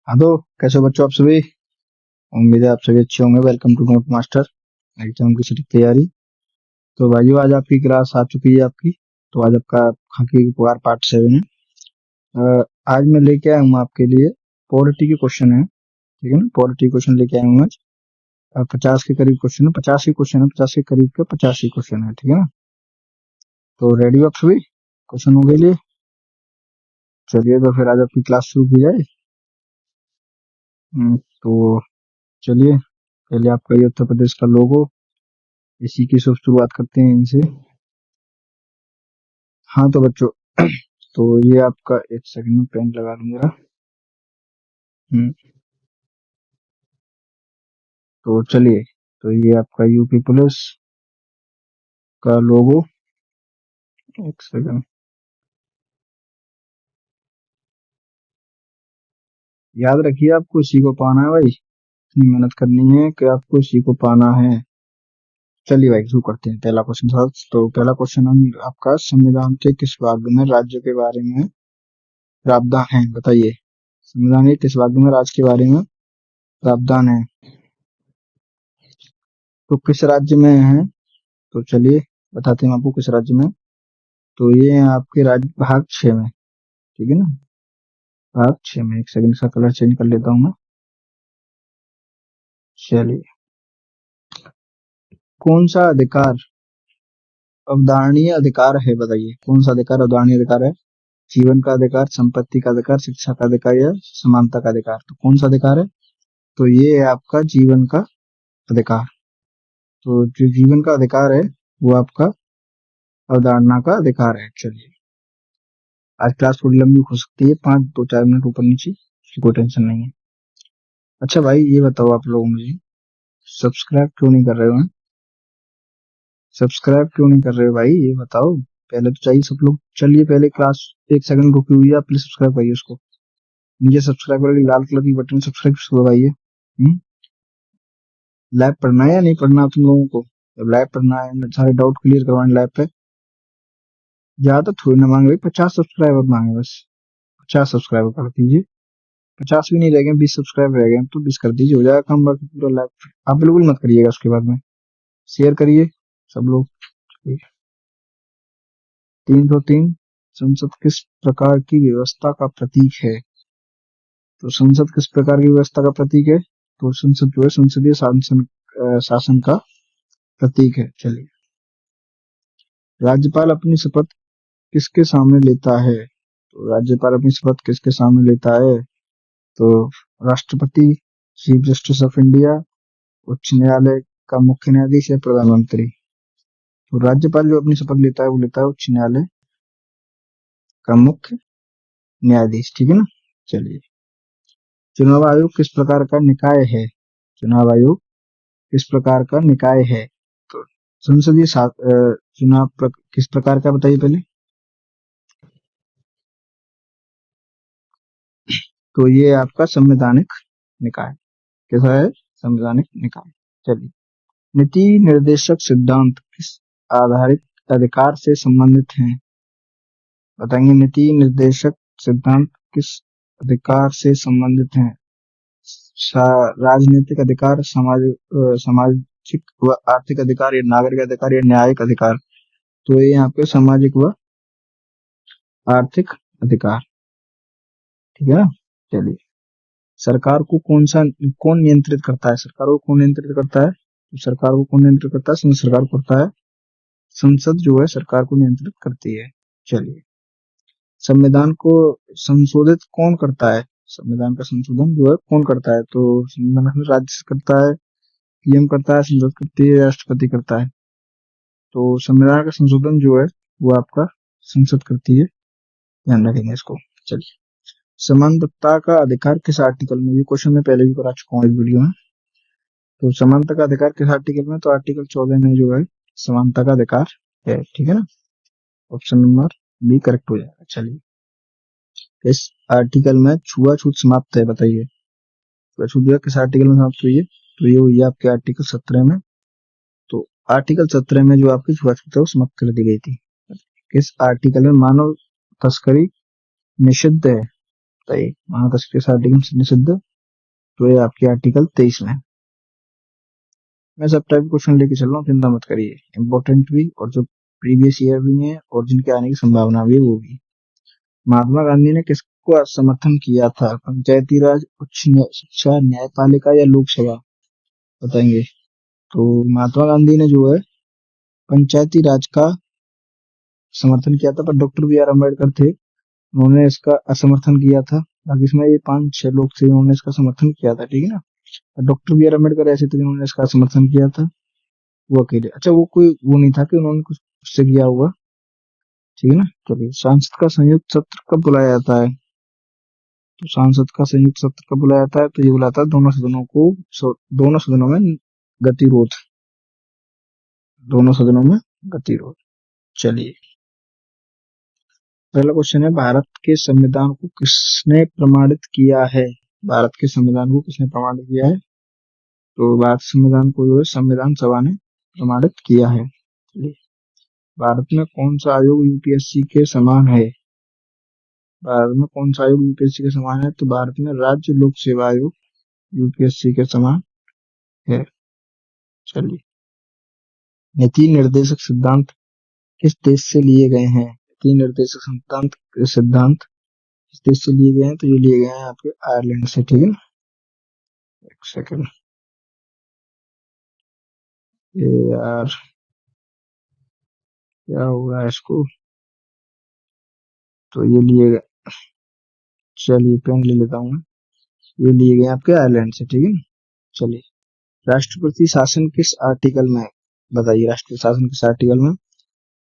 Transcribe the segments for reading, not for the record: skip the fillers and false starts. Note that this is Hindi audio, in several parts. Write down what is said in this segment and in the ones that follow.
हाँ तो कैसे हो बच्चों आप सभी। उम्मीद है आप सभी अच्छे होंगे। Welcome to note master exam की सटीक तैयारी। तो भाइयों आज आपकी क्लास आ चुकी है आपकी। तो आज आपका खाकी पुकार पार्ट 7 है। आज मैं लेके आया हूँ आपके लिए पॉलिटी के क्वेश्चन है, ठीक है ना। पॉलिटी क्वेश्चन लेके आया हूँ आज। 50 के करीब क्वेश्चन है, 85 क्वेश्चन है, 50 के करीब के 85 क्वेश्चन है, ठीक है ना। तो रेडी हो आप सभी क्वेश्चन हो के लिए। चलिए तो फिर आज आपकी क्लास शुरू की जाए। तो चलिए पहले आपका ये उत्तर प्रदेश का लोगो, इसी की शुरुआत करते हैं इनसे। हाँ तो बच्चों तो ये आपका एक सेकंड में पेन लगा लूँ जरा। हम्म, तो चलिए तो ये आपका यूपी पुलिस का लोगो। एक सेकंड, याद रखिए आपको इसी को पाना है भाई। इतनी मेहनत करनी है कि आपको इसी को पाना है। चलिए भाई शुरू करते हैं पहला क्वेश्चन था। तो पहला क्वेश्चन आपका संविधान के किस भाग में राज्य के बारे में प्रावधान है, बताइए। संविधान के किस भाग में राज्य के बारे में प्रावधान है, तो किस राज्य में है। तो चलिए बताते हैं आपको किस राज्य में। तो ये है आपके राज्य भाग 6 में, ठीक है ना। भाग 6 में, एक सेकंड इसका कलर चेंज कर लेता हूँ मैं। चलिए, कौन सा अधिकार अवधारणीय अधिकार है, बताइए कौन सा अधिकार अवधारणीय अधिकार है। जीवन का अधिकार, संपत्ति का अधिकार, शिक्षा का अधिकार या समानता का अधिकार। तो कौन सा अधिकार है, तो ये है आपका जीवन का अधिकार। तो जो जीवन का अधिकार है वो आपका अवधारणा का अधिकार है। चलिए आज क्लास थोड़ी लंबी हो सकती है, 5-2-4 मिनट ऊपर नीचे, कोई टेंशन नहीं है। अच्छा भाई ये बताओ आप लोग मुझे, सब्सक्राइब क्यों नहीं कर रहे हो। सब्सक्राइब क्यों नहीं कर रहे हो भाई, ये बताओ। पहले तो चाहिए सब लोग। चलिए पहले क्लास एक सेकंड रुकी हुई है, आप प्लीज सब्सक्राइब करिए उसको। नीचे सब्सक्राइब करके लाल कलर की बटन सब्सक्राइब दबाइए। लाइव पढ़ना है या नहीं पढ़ना तुम लोगों को। जब लाइव पढ़ना है, सारे डाउट क्लियर करवाने लाइव पे, ज्यादा थोड़ी ना मांगे भाई, 50 सब्सक्राइबर मांगे बस। 50 सब्सक्राइबर कर दीजिए। 50 भी नहीं रह गए, 20 सब्सक्राइबर रह गए तो 20 कर दीजिए, हो जाएगा काम बाकी पूरा लाइव। आप बिल्कुल मत करिएगा उसके बाद में, शेयर करिए सब लोग। 303, संसद किस प्रकार की व्यवस्था का प्रतीक है। तो संसद किस प्रकार की व्यवस्था का प्रतीक है, तो संसद जो है संसदीय शासन शासन का प्रतीक है। चलिए, राज्यपाल अपनी शपथ किसके सामने लेता है। तो राज्यपाल अपनी शपथ किसके सामने लेता है, तो राष्ट्रपति, चीफ जस्टिस ऑफ इंडिया, उच्च न्यायालय का मुख्य न्यायाधीश या प्रधानमंत्री। तो राज्यपाल जो अपनी शपथ लेता है वो लेता है उच्च न्यायालय का मुख्य न्यायाधीश, ठीक है ना। चलिए, चुनाव आयोग किस प्रकार का निकाय है। चुनाव आयोग किस प्रकार का निकाय है, तो संसदीय चुनाव किस प्रकार का, बताइए पहले। तो ये आपका संवैधानिक निकाय, कैसा है, संवैधानिक निकाय। चलिए, नीति निर्देशक सिद्धांत किस आधारित अधिकार से संबंधित हैं, बताएंगे। नीति निर्देशक सिद्धांत किस अधिकार से संबंधित हैं। राजनीतिक अधिकार, सामाजिक व आर्थिक अधिकार या नागरिक अधिकार या न्यायिक अधिकार। तो ये यहाँ पे सामाजिक व आर्थिक अधिकार, ठीक है ना। चलिए, सरकार को कौन नियंत्रित करता है, सरकार को कौन नियंत्रित करता है। तो सरकार को कौन नियंत्रित करता है, संसद सरकार करता है। संसद जो है सरकार को नियंत्रित करती है। चलिए, संविधान को संशोधित कौन करता है, संविधान का संशोधन जो है कौन करता है। तो संविधान राज्य करता है, पीएम करता है, संसद करती है, राष्ट्रपति करता है। तो संविधान का संशोधन जो है वो आपका संसद करती है, ध्यान रखेंगे इसको। चलिए, समानता का अधिकार किस आर्टिकल में, ये क्वेश्चन मैं पहले भी करा चुका हूँ इस वीडियो में। तो समानता का अधिकार किस आर्टिकल में, तो आर्टिकल 14 में जो है समानता का अधिकार है, ठीक है ना। ऑप्शन नंबर बी करेक्ट हो जाएगा। चलिए, इस आर्टिकल में छुआछूत समाप्त है, बताइए छुआछूत किस आर्टिकल में समाप्त हुई है। तो ये हुई है आपके आर्टिकल 17 में। तो आर्टिकल 17 में जो आपकी छुआछूत है वो समाप्त कर दी गई थी। किस आर्टिकल में मानव तस्करी निषिद्ध है, बताइए महादश किस आर्टिकल से निषिद्ध? तो ये आपके आर्टिकल 23 में। मैं सब टाइप क्वेश्चन लेके चल रहा हूँ, चिंता मत करिए, इंपॉर्टेंट भी और जो प्रीवियस ईयर भी है और जिनके आने की संभावना भी है वो भी। महात्मा गांधी ने किसको समर्थन किया था? पंचायती राज, उच्च शिक्षा, न्यायपालिका या लोकसभा? बताएंगे। तो महात्मा गांधी ने जो है पंचायती राज का समर्थन किया था, पर डॉक्टर बी आर अम्बेडकर थे, उन्होंने इसका असमर्थन किया था। बाकी इसमें ये 5-6 लोग थे जिन्होंने इसका समर्थन किया था, ठीक है ना। डॉक्टर बी आर अम्बेडकर ऐसे थे जिन्होंने इसका समर्थन किया था, वो अकेले। अच्छा, वो कोई वो नहीं था कि उन्होंने कुछ उससे किया होगा, ठीक है ना। चलिए, संसद का संयुक्त सत्र कब बुलाया जाता है? तो संसद का संयुक्त सत्र कब बुलाया जाता है? तो ये बुलाता है दोनों सदनों को, दोनों सदनों में गतिरोध, दोनों सदनों में गतिरोध। चलिए, पहला क्वेश्चन है, भारत के संविधान को किसने प्रमाणित किया है? भारत के संविधान को किसने प्रमाणित किया है? तो भारत संविधान को जो है संविधान सभा ने प्रमाणित किया है। चलिए, भारत में कौन सा आयोग यूपीएससी के समान है? भारत में कौन सा आयोग यूपीएससी के समान है? तो भारत में राज्य लोक सेवा आयोग यूपीएससी के समान है। चलिए, नीति निर्देशक सिद्धांत किस देश से लिए गए हैं? नीति निर्देशक सिद्धांत किस देश से लिए गए हैं? तो ये लिए गए हैं आपके आयरलैंड से, ठीक है ना। एक सेकंड, ये यार क्या होगा इसको, तो ये लिए गए, चलिए पेन ले लेता हूँ मैं, ये लिए गए आपके आयरलैंड से, ठीक है ना। चलिए, राष्ट्रपति शासन किस आर्टिकल में? बताइए, राष्ट्रपति शासन किस आर्टिकल में?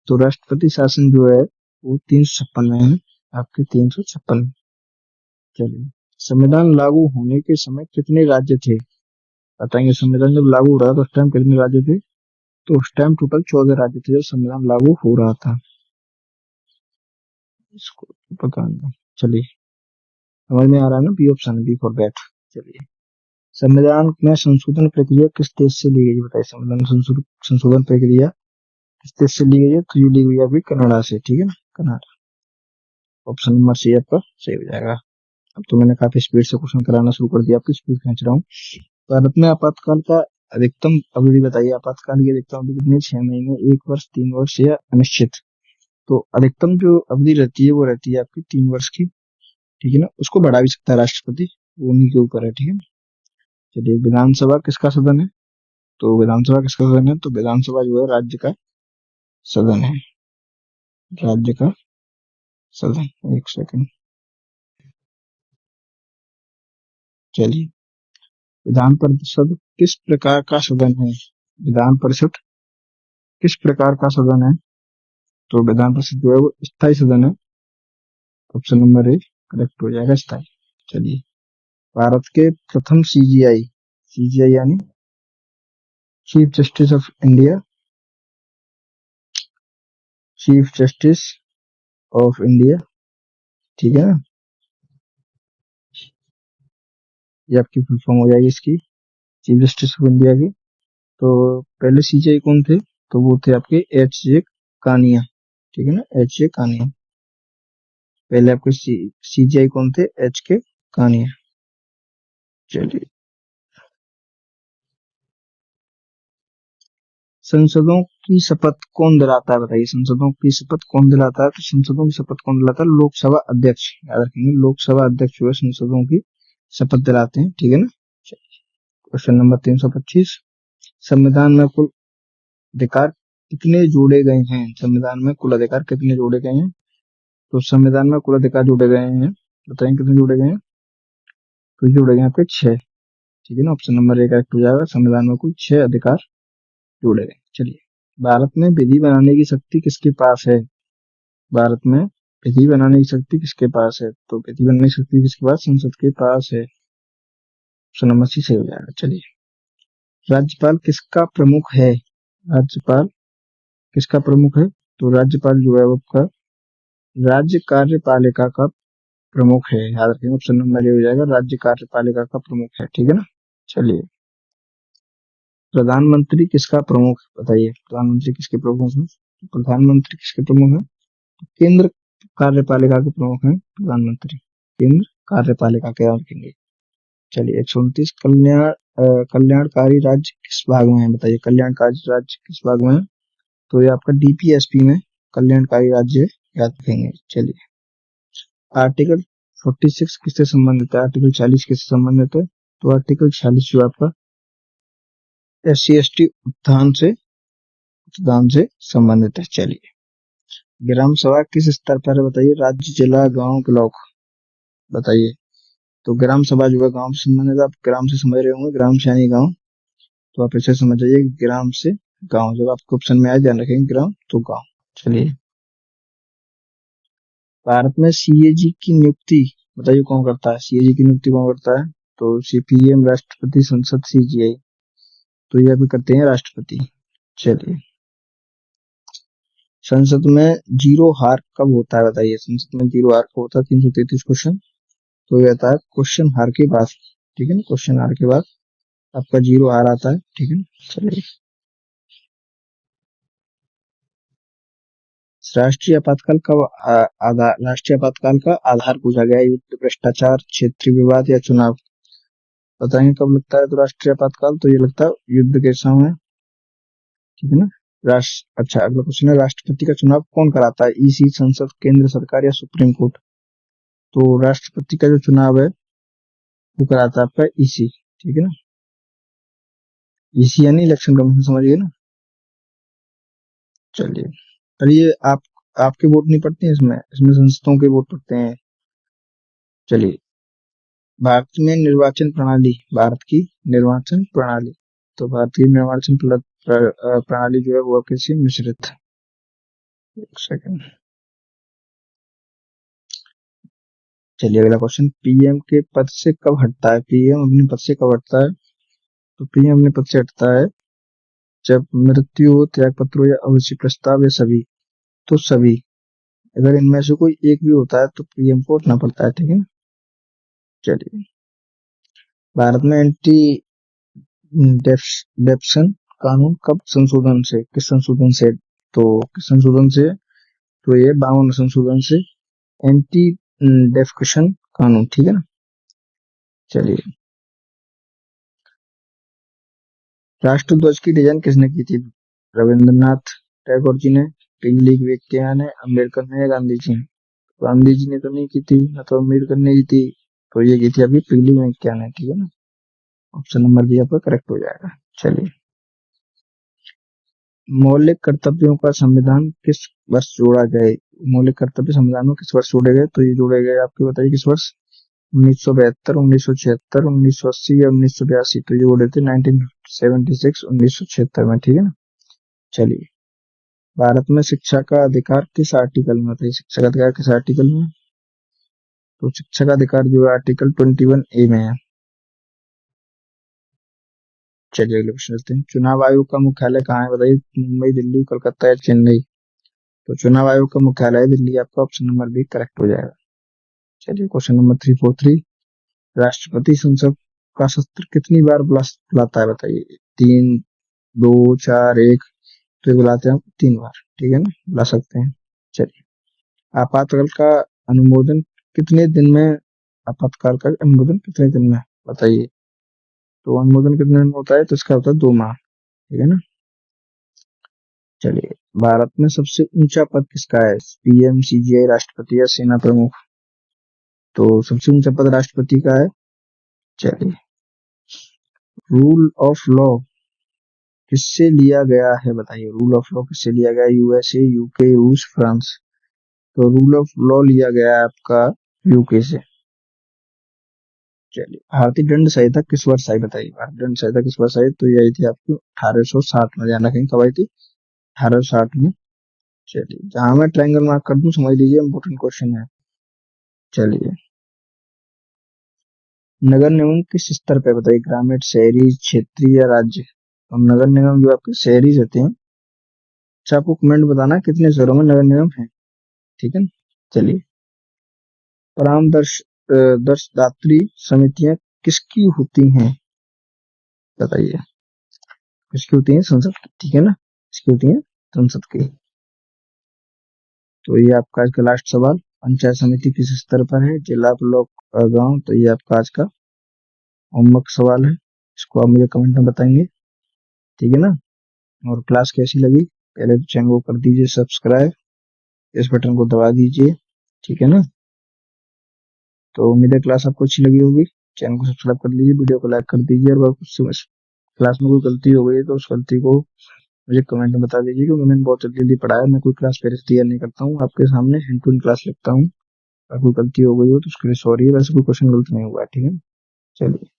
तो राष्ट्रपति शासन जो है वो 356 में है, आपके 356। चलिए, संविधान लागू होने के समय कितने राज्य थे? बताएंगे। संविधान जब लागू हो रहा था तो उस टाइम कितने राज्य थे? तो उस टाइम टोटल 14 राज्य थे जब संविधान लागू हो रहा था, इसको तो पता नहीं। चलिए, समझ में आ रहा है ना, B option, B for bat. चलिए, संविधान में संशोधन प्रक्रिया किस देश से ली गई? बताइए, संविधान संशोधन प्रक्रिया किस देश से ली गई है? तो ये ली गई है अभी कनाडा से, ठीक है ना, कनाडा। ऑप्शन नंबर सी आपका सही हो जाएगा। अब तो मैंने काफी स्पीड से क्वेश्चन कराना शुरू कर दिया, आपकी स्पीड खींच रहा हूँ। भारत में आपातकाल का अधिकतम अवधि बताइए। आपातकाल की अधिकतम अवधि कितनी? 6 महीने, 1 वर्ष, 3 वर्ष या अनिश्चित? तो अधिकतम जो अवधि रहती है वो रहती है आपकी 3 वर्ष की, ठीक है ना। उसको बढ़ा भी सकता है राष्ट्रपति, वो उन्हीं के ऊपर है, ठीक है ना। चलिए, विधानसभा किसका सदन है? तो विधानसभा किसका सदन है? तो विधानसभा जो है राज्य का सदन है, राज्य का सदन। एक सेकंड, चलिए, विधान परिषद किस प्रकार का सदन है? विधान परिषद किस प्रकार का सदन है? तो विधान परिषद जो है वो स्थायी सदन है, ऑप्शन नंबर ए करेक्ट हो जाएगा, स्थायी। चलिए, भारत के प्रथम सीजीआई, सीजीआई यानी chief justice of India, chief justice of India, ठीक है ना, ये आपकी फुल फॉर्म हो जाएगी इसकी, चीफ जस्टिस ऑफ इंडिया की। तो पहले सीजीआई कौन थे? तो वो थे आपके एच जे कानिया, ठीक है ना, एच जे कानिया। पहले आपके सीजीआई कौन थे? एच के कानिया। चलिए, संसदों की शपथ कौन दिलाता है? बताइए, संसदों की शपथ कौन दिलाता है? तो संसदों की शपथ कौन दिलाता है? लोकसभा अध्यक्ष, याद रखेंगे, लोकसभा अध्यक्ष जो है संसदों की शपथ दिलाते हैं, ठीक है ना। क्वेश्चन नंबर 325, संविधान में कुल अधिकार कितने जोड़े गए हैं? संविधान में कुल अधिकार कितने जोड़े गए हैं? तो संविधान में कुल अधिकार जोड़े गए हैं, बताएं कितने जोड़े गए हैं? तो जोड़े गए आपके 6, ठीक है ना, ऑप्शन नंबर ए करेक्ट हो जाएगा। संविधान में कुल 6 अधिकार जोड़े गए। चलिए, भारत में विधि बनाने की शक्ति किसके पास है? भारत में विधि बनाने की शक्ति किसके पास है? तो विधि बनाने की शक्ति किसके पास? संसद के पास है, ऑप्शन नंबर सी सही हो जाएगा। चलिए, राज्यपाल किसका प्रमुख है? राज्यपाल किसका प्रमुख है? तो राज्यपाल जो है वो आपका राज्य कार्यपालिका का प्रमुख है, याद रखेंगे, ऑप्शन नंबर ए हो जाएगा, राज्य कार्यपालिका का प्रमुख है, ठीक है ना। चलिए, प्रधानमंत्री किसका प्रमुख? बताइए, प्रधानमंत्री किसके प्रमुख है? प्रधानमंत्री किसके प्रमुख है? केंद्र कार्यपालिका के प्रमुख हैं प्रधानमंत्री, केंद्र कार्यपालिका के नाम रखेंगे। चलिए 129 कल्याणकारी राज्य किस भाग में है बताइए, कल्याणकारी राज्य किस भाग में है? तो ये आपका डीपीएसपी में कल्याणकारी राज्य याद रखेंगे। चलिए आर्टिकल 46 किससे संबंधित है, आर्टिकल 40 किससे संबंधित है? तो आर्टिकल 46 जो आपका SC/ST उत्थान से संबंधित है। चलिए ग्राम सभा किस स्तर पर है बताइए, राज्य, जिला, गांव, ब्लॉक, बताइए। तो ग्राम सभा जो है गांव से संबंधित, आप ग्राम से समझ रहे होंगे, ग्राम से यानी गांव, तो आप इसे समझ जाइए ग्राम से गांव, जब आपको ऑप्शन में आए ध्यान रखेंगे ग्राम तो गांव। चलिए भारत में CAG की नियुक्ति बताइए कौन करता है, CAG की नियुक्ति कौन करता है? तो CPM, राष्ट्रपति, संसद, CGI, तो ये अभी करते हैं राष्ट्रपति। चलिए संसद में जीरो हार कब होता है बताइए, संसद में जीरो हार कब होता है? 333 क्वेश्चन, तो ये आता है क्वेश्चन हार के बाद, ठीक है ना, क्वेश्चन हार के बाद आपका जीरो हार आता है, ठीक है ना। चलिए राष्ट्रीय आपातकाल का आधार पूछा गया, युद्ध, भ्रष्टाचार, क्षेत्रीय विवाद या चुनाव, बताएंगे कब लगता है? तो राष्ट्रीय आपातकाल तो ये लगता है युद्ध के समय, ठीक है ना। अच्छा अगला क्वेश्चन है, राष्ट्रपति का चुनाव कौन कराता है, EC, संसद, केंद्र सरकार या सुप्रीम कोर्ट? तो राष्ट्रपति का जो चुनाव है वो कराता है आपका EC, ठीक है ना। EC यानी इलेक्शन कमीशन, समझिए ना। चलिए चलिए आपके वोट नहीं पड़ते हैं इसमें, संसदों के वोट पड़ते हैं। चलिए भारत की निर्वाचन प्रणाली, तो भारतीय निर्वाचन प्रणाली जो है वो किसी मिश्रित है। एक सेकंड। चलिए अगला क्वेश्चन, PM के पद से कब हटता है, PM अपने पद से कब हटता है? तो PM अपने पद से हटता है जब मृत्यु हो, त्याग पत्र हो या अविश्वास प्रस्ताव या सभी, तो सभी, अगर इनमें से कोई एक भी होता है तो PM को हटना पड़ता है, ठीक है ना। चलिए भारत में एंटी डेप्शन कानून कब संशोधन से, किस संशोधन से? तो किस संशोधन से? तो ये 52 संशोधन से, एंटी डेफिकेशन कानून, ठीक है ना। चलिए राष्ट्रध्वज की डिजाइन किसने की थी? रविंद्रनाथ टैगोर जी ने, पिंगली वेंकैया ने, अम्बेडकर ने या गांधी जी ने? गांधी जी ने तो नहीं की थी, ना तो अम्बेडकर ने की थी, तो ये की थी अभी पिंगली वेंकैया ने, ठीक है ना। ऑप्शन नंबर बी आपका करेक्ट हो जाएगा। चलिए मौलिक कर्तव्यों का संविधान किस वर्ष जोड़ा गया, मौलिक कर्तव्य संविधान में किस वर्ष जोड़े गए? तो ये जोड़े गए आपके, बताइए किस वर्ष? 1972, 1976, 1980 या 1982, तो ये जोड़े थे 1976, 1976 में, ठीक है ना। चलिए भारत में शिक्षा का अधिकार किस आर्टिकल में बताइए, शिक्षा का अधिकार किस आर्टिकल में? तो शिक्षा का अधिकार जो है आर्टिकल 21A में है। चलिए अगले क्वेश्चन चलते हैं, चुनाव आयोग का मुख्यालय कहाँ है बताइए, मुंबई, दिल्ली, कोलकाता या चेन्नई? तो चुनाव आयोग का मुख्यालय दिल्ली, आपका ऑप्शन नंबर बी करेक्ट हो जाएगा। चलिए क्वेश्चन नंबर 343, राष्ट्रपति संसद का सत्र कितनी बार बुलाता है बताइए, 3, 2, 4, 1? तो ये बुलाते हैं 3 बार, ठीक है ना, बुला सकते हैं। चलिए आपातकाल का अनुमोदन कितने दिन में, आपातकाल का अनुमोदन कितने दिन में बताइए? तो अनुमोदन कितने दिन में होता है? तो इसका होता है 2 माह, ठीक है ना। चलिए भारत में सबसे ऊंचा पद किसका है, PM, CGI, राष्ट्रपति या सेना प्रमुख? तो सबसे ऊंचा पद राष्ट्रपति का है। चलिए रूल ऑफ लॉ किससे लिया गया है बताइए, रूल ऑफ लॉ किससे लिया गया, USA, UK, रूस, फ्रांस? तो रूल ऑफ लॉ लिया गया है आपका UK से। चलिए भारतीय दंड संहिता किस वर्ष आई बताइए, भारतीय दंड संहिता किस वर्ष आई? तो ये आई थी आपकी 1860 में, ध्यान रखेंगे कब आई थी, 1860 में। चलिए जहां मैं ट्रायंगल मार्क कर दूं समझ लीजिए इंपोर्टेंट क्वेश्चन है। चलिए नगर निगम किस स्तर पे बताइए, ग्रामीण, शहरी, क्षेत्रीय या राज्य? तो नगर निगम जो आपके शहरी रहते हैं। अच्छा आपको कमेंट बताना कितने शहरों में नगर निगम है, ठीक है। चलिए परामर्शदात्री समितियां किसकी होती हैं बताइए, किसकी होती हैं? संसद की, ठीक है ना, किसकी होती हैं? संसद की। तो ये आपका इसका लास्ट सवाल, पंचायत समिति किस स्तर पर है, जिला, ब्लॉक और गांव। तो ये आपका आज का होमवर्क सवाल है, इसको आप मुझे कमेंट में बताएंगे, ठीक है ना। और क्लास कैसी लगी, पहले तो चैनल को कर दीजिए सब्सक्राइब, इस बटन को दबा दीजिए, ठीक है ना। तो उम्मीद है क्लास आपको अच्छी लगी होगी। चैनल को सब्सक्राइब कर लीजिए, वीडियो को लाइक कर दीजिए, और अगर क्लास में कोई गलती हो गई है तो उस गलती को मुझे कमेंट में बता दीजिए, क्योंकि मैंने बहुत जल्दी जल्दी पढ़ाया, मैं कोई क्लास पहले से तैयार नहीं करता हूँ, आपके सामने हैंड टू हैंड क्लास लिखता हूँ। अगर कोई गलती हो गई हो तो उसके लिए सॉरी, वैसे कोई क्वेश्चन गलत नहीं हुआ है, ठीक है। चलिए।